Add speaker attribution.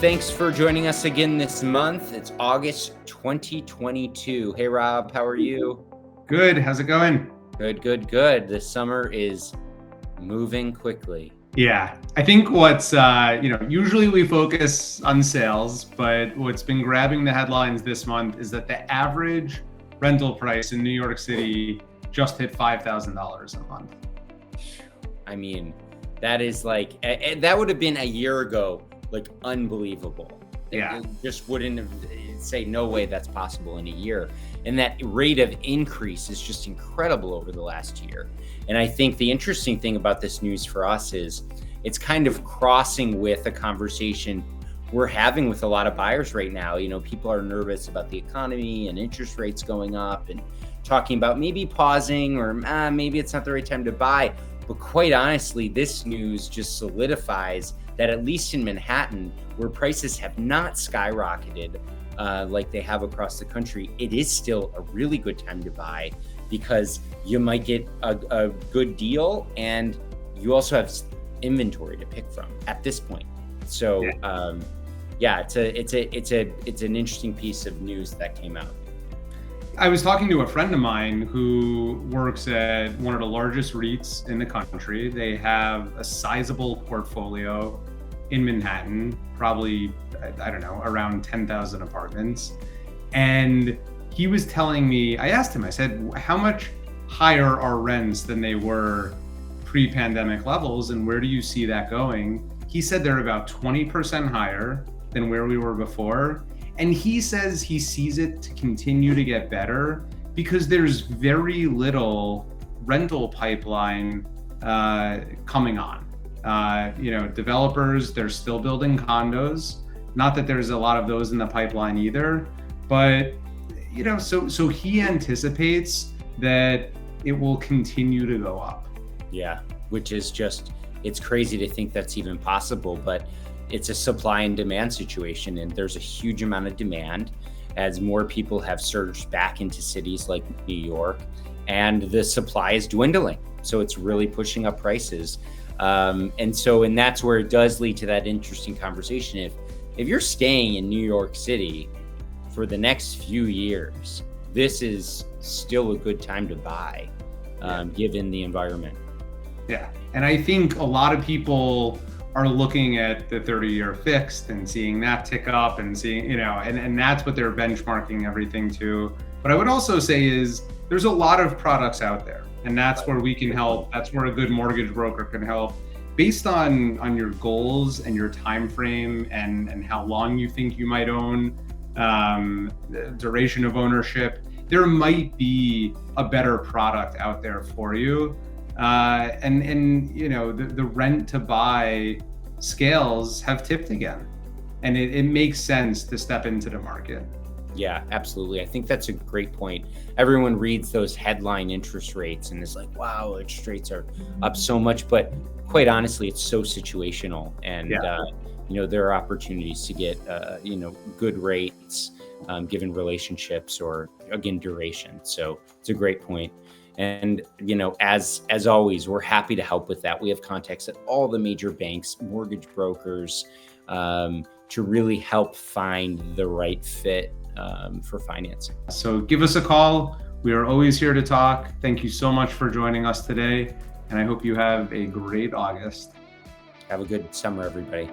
Speaker 1: Thanks for joining us again this month. It's August 2022. Hey, Rob, how are you?
Speaker 2: Good. How's it going?
Speaker 1: Good. This summer is moving quickly.
Speaker 2: Yeah, I think what's, usually we focus on sales, but what's been grabbing the headlines this month is that the average rental price in New York City just hit $5,000 a month.
Speaker 1: I mean, that is like, that would have been a year ago, like unbelievable.
Speaker 2: Yeah.
Speaker 1: It just wouldn't have say no way that's possible in a year. And that rate of increase is just incredible over the last year. And I think the interesting thing about this news for us is it's kind of crossing with a conversation we're having with a lot of buyers right now. You know, people are nervous about the economy and interest rates going up and talking about maybe pausing or maybe it's not the right time to buy. But quite honestly, this news just solidifies that at least in Manhattan, where prices have not skyrocketed like they have across the country, it is still a really good time to buy because you might get a good deal and you also have inventory to pick from at this point. So it's an interesting piece of news that came out.
Speaker 2: I was talking to a friend of mine who works at one of the largest REITs in the country. They have a sizable portfolio in Manhattan, probably, I don't know, around 10,000 apartments. And he was telling me, I asked him, I said, how much higher are rents than they were pre-pandemic levels? And where do you see that going? He said they're about 20% higher than where we were before. And he says he sees it to continue to get better because there's very little rental pipeline coming on. Developers, they're still building condos. Not that there's a lot of those in the pipeline either, but so he anticipates that it will continue to go up.
Speaker 1: Yeah, which is just, it's crazy to think that's even possible, but it's a supply and demand situation, and there's a huge amount of demand as more people have surged back into cities like New York, and the supply is dwindling. So it's really pushing up prices. And that's where it does lead to that interesting conversation. If you're staying in New York City for the next few years, this is still a good time to buy, given the environment.
Speaker 2: Yeah, and I think a lot of people are looking at the 30-year fixed and seeing that tick up and seeing, and that's what they're benchmarking everything to. What I would also say is there's a lot of products out there, and that's where we can help. That's where a good mortgage broker can help based on your goals and your time frame and how long you think you might own, the duration of ownership. There might be a better product out there for you. The rent to buy scales have tipped again, and it makes sense to step into the market.
Speaker 1: Yeah, absolutely. I think that's a great point. Everyone reads those headline interest rates and is like, wow, interest rates are up so much, but quite honestly, it's so situational. And, there are opportunities to get, good rates, given relationships or again, duration. So it's a great point. And, as always, we're happy to help with that. We have contacts at all the major banks, mortgage brokers, to really help find the right fit for financing.
Speaker 2: So give us a call. We are always here to talk. Thank you so much for joining us today. And I hope you have a great August.
Speaker 1: Have a good summer, everybody.